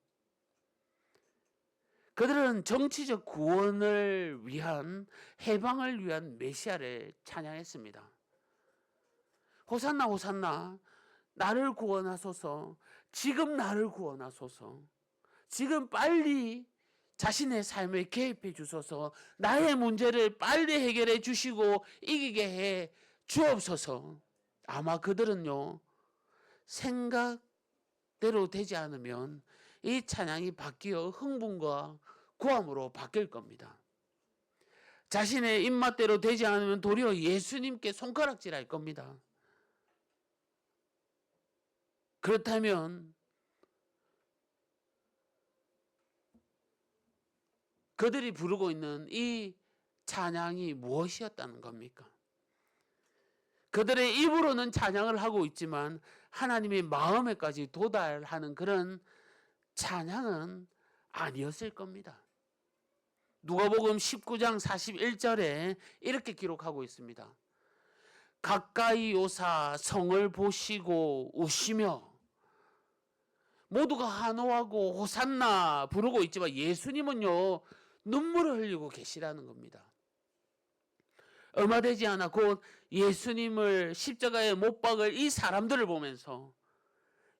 그들은 정치적 구원을 위한, 해방을 위한 메시아를 찬양했습니다. 호산나 호산나 나를 구원하소서. 지금 나를 구원하소서. 지금 빨리 자신의 삶에 개입해 주소서. 나의 문제를 빨리 해결해 주시고 이기게 해 주옵소서. 아마 그들은요, 생각대로 되지 않으면 이 찬양이 바뀌어 흥분과 고함으로 바뀔 겁니다. 자신의 입맛대로 되지 않으면 도리어 예수님께 손가락질할 겁니다. 그렇다면 그들이 부르고 있는 이 찬양이 무엇이었다는 겁니까? 그들의 입으로는 찬양을 하고 있지만 하나님의 마음에까지 도달하는 그런 찬양은 아니었을 겁니다. 누가복음 19장 41절에 이렇게 기록하고 있습니다. 가까이 오사 성을 보시고 우시며 모두가 한호하고 호산나 부르고 있지만 예수님은요 눈물을 흘리고 계시라는 겁니다. 얼마 되지 않아 곧 예수님을 십자가에 못 박을 이 사람들을 보면서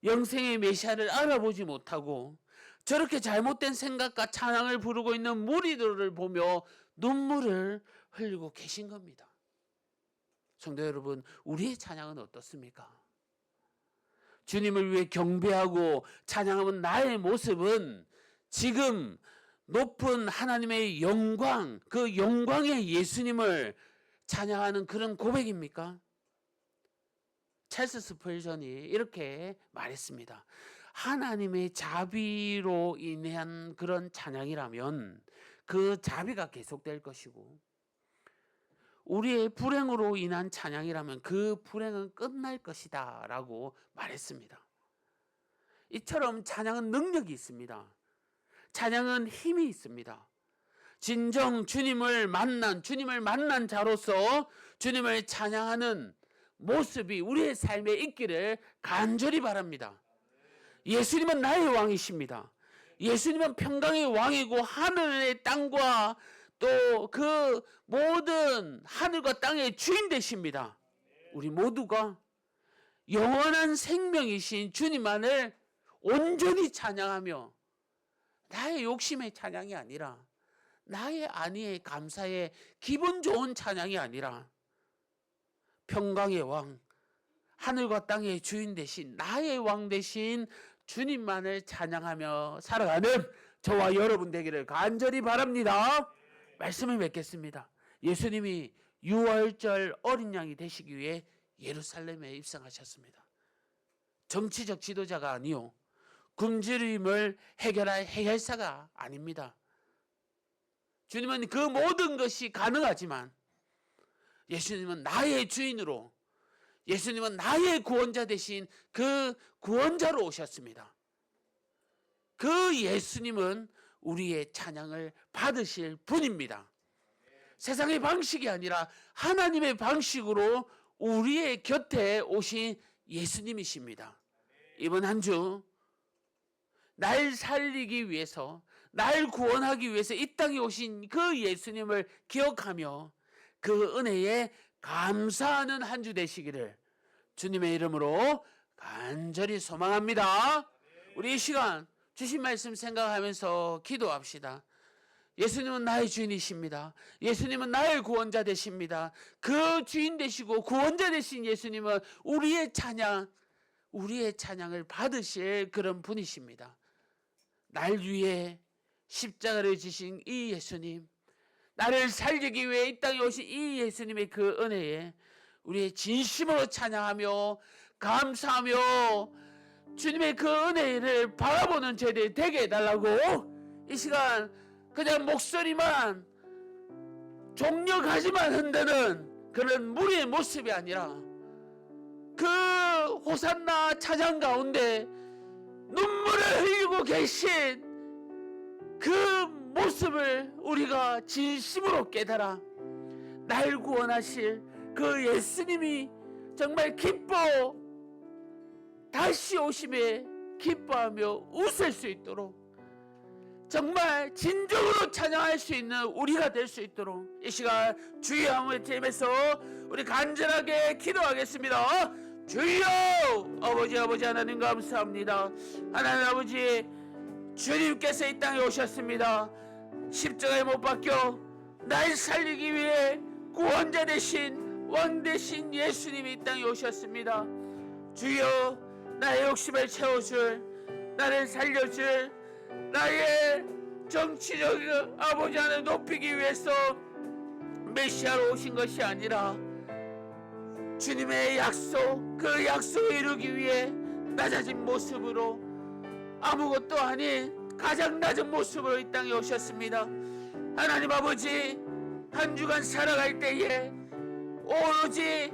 영생의 메시아를 알아보지 못하고 저렇게 잘못된 생각과 찬양을 부르고 있는 무리들을 보며 눈물을 흘리고 계신 겁니다. 성도 여러분, 우리의 찬양은 어떻습니까? 주님을 위해 경배하고 찬양하는 나의 모습은 지금 높은 하나님의 영광, 그 영광의 예수님을 찬양하는 그런 고백입니까? 찰스 스펄전이 이렇게 말했습니다. 하나님의 자비로 인한 그런 찬양이라면 그 자비가 계속될 것이고, 우리의 불행으로 인한 찬양이라면 그 불행은 끝날 것이다 라고 말했습니다. 이처럼 찬양은 능력이 있습니다. 찬양은 힘이 있습니다. 진정 주님을 만난 자로서 주님을 찬양하는 모습이 우리의 삶에 있기를 간절히 바랍니다. 예수님은 나의 왕이십니다. 예수님은 평강의 왕이고 하늘의 땅과 또 그 모든 하늘과 땅의 주인 되십니다. 우리 모두가 영원한 생명이신 주님만을 온전히 찬양하며 나의 욕심의 찬양이 아니라 나의 안위의 감사의 기분 좋은 찬양이 아니라 평강의 왕, 하늘과 땅의 주인 되신 나의 왕 되신 주님만을 찬양하며 살아가는 저와 여러분 되기를 간절히 바랍니다. 말씀을 맺겠습니다. 예수님이 유월절 어린 양이 되시기 위해 예루살렘에 입성하셨습니다. 정치적 지도자가 아니요 굶주림을 해결할 해결사가 아닙니다. 주님은 그 모든 것이 가능하지만 예수님은 나의 주인으로, 예수님은 나의 구원자 되신 그 구원자로 오셨습니다. 그 예수님은 우리의 찬양을 받으실 분입니다. 세상의 방식이 아니라 하나님의 방식으로 우리의 곁에 오신 예수님이십니다. 이번 한 주 날 살리기 위해서, 날 구원하기 위해서 이 땅에 오신 그 예수님을 기억하며 그 은혜에 감사하는 한 주 되시기를 주님의 이름으로 간절히 소망합니다. 우리 이 시간 주신 말씀 생각하면서 기도합시다. 예수님은 나의 주인이십니다. 예수님은 나의 구원자 되십니다. 그 주인 되시고 구원자 되신 예수님은 우리의 찬양을 받으실 그런 분이십니다. 날 위해 십자가를 지신 이 예수님, 나를 살리기 위해 이 땅에 오신 이 예수님의 그 은혜에 우리의 진심으로 찬양하며 감사하며 주님의 그 은혜를 바라보는 저희들이 되게 해달라고 이 시간 그냥 목소리만 종려가지만 흔드는 그런 무리의 모습이 아니라 그 호산나 찬양 가운데 눈물을 흘리고 계신 그 모습을 우리가 진심으로 깨달아 날 구원하실 그 예수님이 정말 다시 오심에 기뻐하며 웃을 수 있도록 정말 진정으로 찬양할 수 있는 우리가 될 수 있도록 이 시간 주의 영을 드리면서 우리 간절하게 기도하겠습니다. 주여! 아버지 하나님 감사합니다. 하나님 아버지, 주님께서 이 땅에 오셨습니다. 십자가에 못 박혀 날 살리기 위해 구원자 되신 왕 되신 예수님이 이 땅에 오셨습니다. 주여, 나의 욕심을 채워줄, 나를 살려줄, 나의 정치적 아버지 하나님 높이기 위해서 메시아로 오신 것이 아니라 주님의 약속, 그 약속을 이루기 위해 낮아진 모습으로, 아무것도 아닌 가장 낮은 모습으로 이 땅에 오셨습니다. 하나님 아버지, 한 주간 살아갈 때에 오로지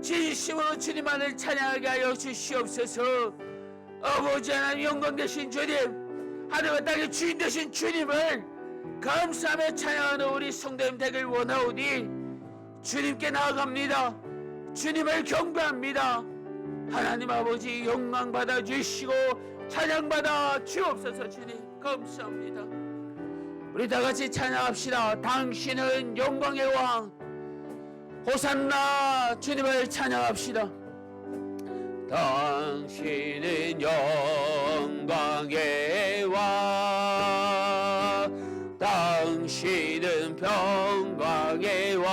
진심으로 주님만을 찬양하게 하여 주시옵소서. 아버지 하나님, 영광 되신 주님, 하늘과 땅의 주인 되신 주님을 감사하며 찬양하는 우리 성도님 되길 원하오니 주님께 나아갑니다. 주님을 경배합니다. 하나님 아버지, 영광 받아주시고 찬양받아 주옵소서. 주님 감사합니다. 우리 다 같이 찬양합시다. 당신은 영광의 왕. 호산나. 주님을 찬양합시다. 당신은 영광의 왕. 당신은 평강의 왕.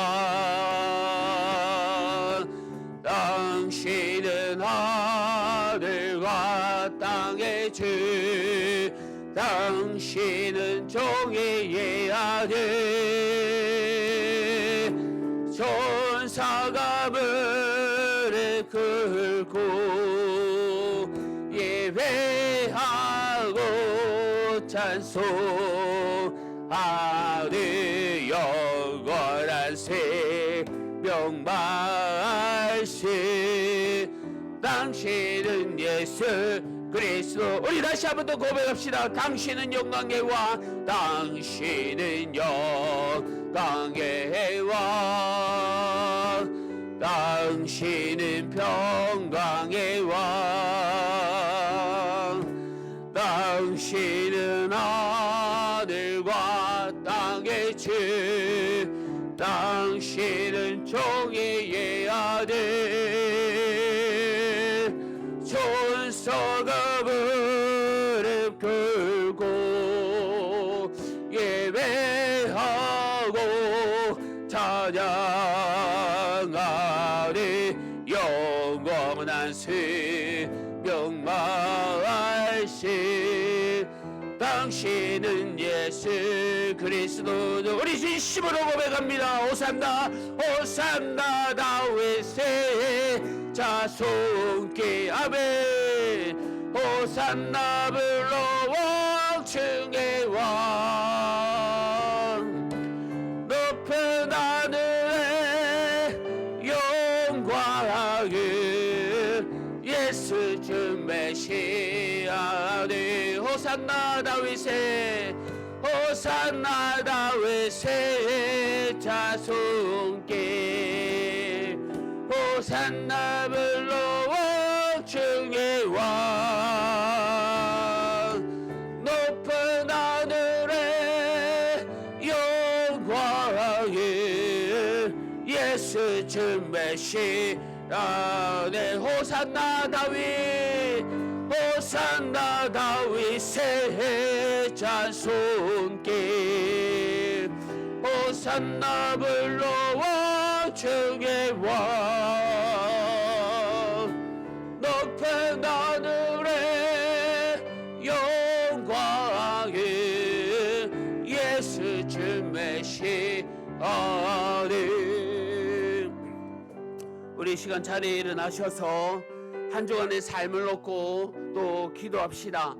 당신은 하늘과 땅의 주. 당신은 정의의 아들. 천사가 무릎 꿇고 예배하고 찬송하는 영원한 생명 말씀. 당신은 예수 그리스도. 우리 다시 한번 더 고백합시다. 당신은 영광의 왕. 당신은 영광의 왕. 당신은 평강의 왕. 당신은 하늘과 땅의 주. 당신은 정의의 아들. 천사가 무릎 꿇고 예배하고 찬양하는 영원한 생명 말씀. 당신은 예수 그리스도. 우리 진심으로 고백합니다. 호산나 호산나 다윗의 자손께 아멘. 호산나 불러 왕중의 왕. 높은 하늘에 영광을 예수 주 메시아네. 호산나 다윗의 호산나 다윗의 자손께. 호산나 불러 왕중의 왕. 높은 하늘에 영광을 예수 주 메시아네. 호산나 다윗 호산나 다윗의 자손께. 호산나 불러 왕중의 왕. 높은 하늘에 영광을 예수 주 메시아네. 우리 시간 자리에 일어나셔서 한 주간의 삶을 놓고 또 기도합시다.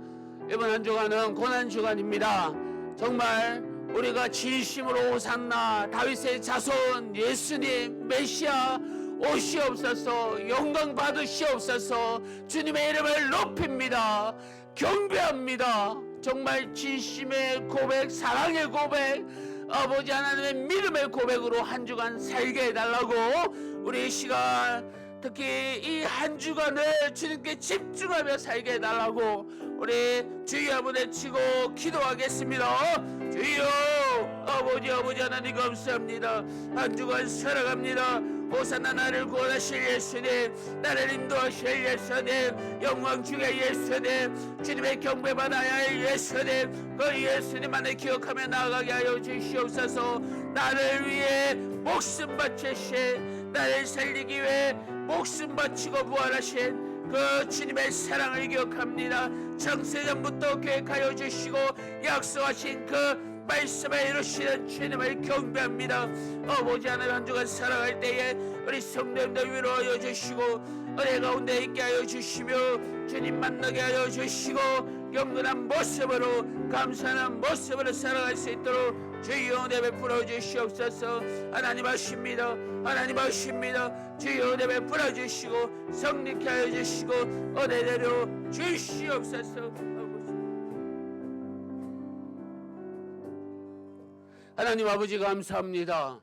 이번 한 주간은 고난주간입니다. 정말 우리가 진심으로 호산나 다윗의 자손 예수님 메시아 오시옵소서. 영광 받으시옵소서. 주님의 이름을 높입니다. 경배합니다. 정말 진심의 고백, 사랑의 고백, 아버지 하나님의 믿음의 고백으로 한 주간 살게 해달라고, 우리 시간 특히 이 한 주간을 주님께 집중하며 살게 해달라고 우리 주여 한번 외치고 기도하겠습니다. 주여 아버지 하나님 감사합니다. 한 주간 살아갑니다. 호산나 나를 구원하실 예수님, 나를 인도하실 예수님, 영광 주의 예수님, 주님의 경배받아야 할 예수님, 그 예수님 안에 기억하며 나아가게 하여 주시옵소서. 나를 위해 목숨 바치신, 나를 살리기 위해 목숨 바치고 부활하신 그 주님의 사랑을 기억합니다. 창세전부터 계획하여 주시고 약속하신 그 말씀에 이루시는 주님을 경배합니다. 아버지 하나님 한 주간 살아갈 때에 우리 성도님들 위로하여 주시고 은혜 가운데 있게 하여 주시며 주님 만나게 하여 주시고 영원한 모습으로 감사하는 모습으로 살아갈 수 있도록 주여 은혜 베풀어 주시옵소서. 하나님 하십니다. 하나님 하십니다. 주여 은혜 베풀어 주시고 성립케 하여 주시고 은혜 내려 주시옵소서. 하나님 아버지 감사합니다.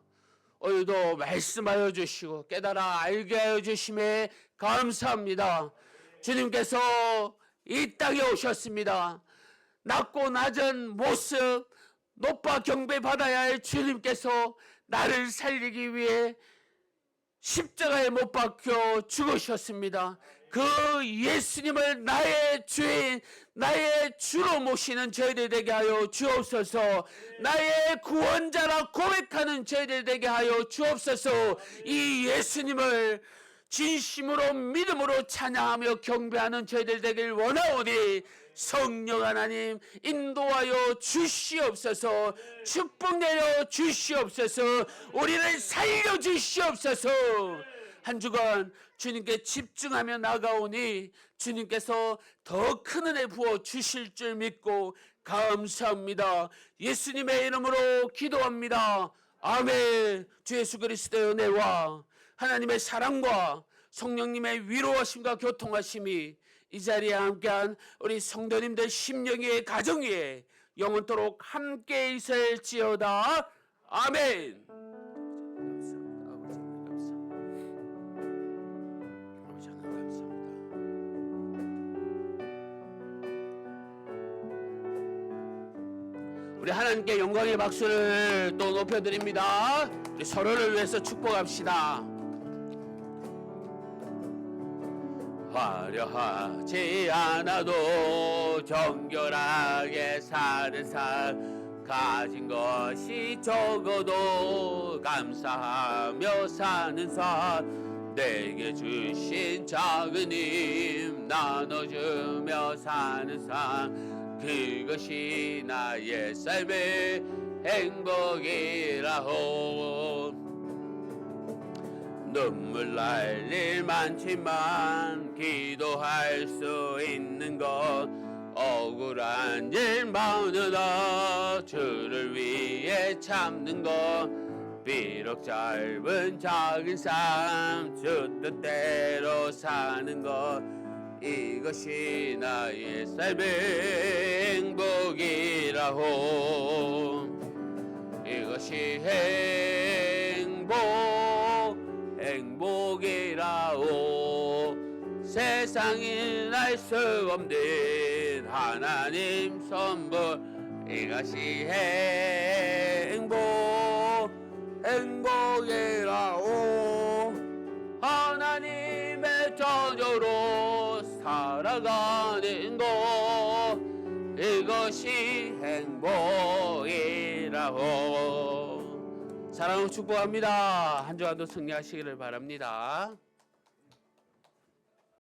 오늘도 말씀하여 주시고 깨달아 알게 하여 주심에 감사합니다. 주님께서 이 땅에 오셨습니다. 낮고 낮은 모습 높아 경배받아야 할 주님께서 나를 살리기 위해 십자가에 못 박혀 죽으셨습니다. 그 예수님을 나의 주인, 나의 주로 모시는 저희들 되게 하여 주옵소서. 나의 구원자라 고백하는 저희들 되게 하여 주옵소서. 이 예수님을 진심으로 믿음으로 찬양하며 경배하는 저희들 되길 원하오니 성령 하나님 인도하여 주시옵소서. 축복 내려 주시옵소서. 우리를 살려 주시옵소서. 한 주간 주님께 집중하며 나가오니 주님께서 더 큰 은혜 부어 주실 줄 믿고 감사합니다. 예수님의 이름으로 기도합니다. 아멘. 주 예수 그리스도의 은혜와 하나님의 사랑과 성령님의 위로하심과 교통하심이 이 자리에 함께한 우리 성도님들 심령 위에 가정 위에 영원토록 함께 있을지어다. 아멘. 우리 하나님께 영광의 박수를 또 높여드립니다. 우리 서로를 위해서 축복합시다. 화려하지 않아도 정결하게 사는 삶, 가진 것이 적어도 감사하며 사는 삶, 내게 주신 작은 힘 나눠주며 사는 삶, 그것이 나의 삶의 행복이라오. 눈물 날 일 많지만 기도할 수 있는 것, 억울한 일 많으나 주를 위해 참는 것, 비록 짧은 작은 삶 주 뜻대로 사는 것, 이것이 나의 삶의 행복이라오. 이것이 행복이라오. 세상이 알 수 없는 하나님 선물, 이것이 행복이라오. 하나님의 자녀로 살아가는 것, 이것이 행복이라오. 사랑으로 축복합니다. 한 주간도 승리하시기를 바랍니다.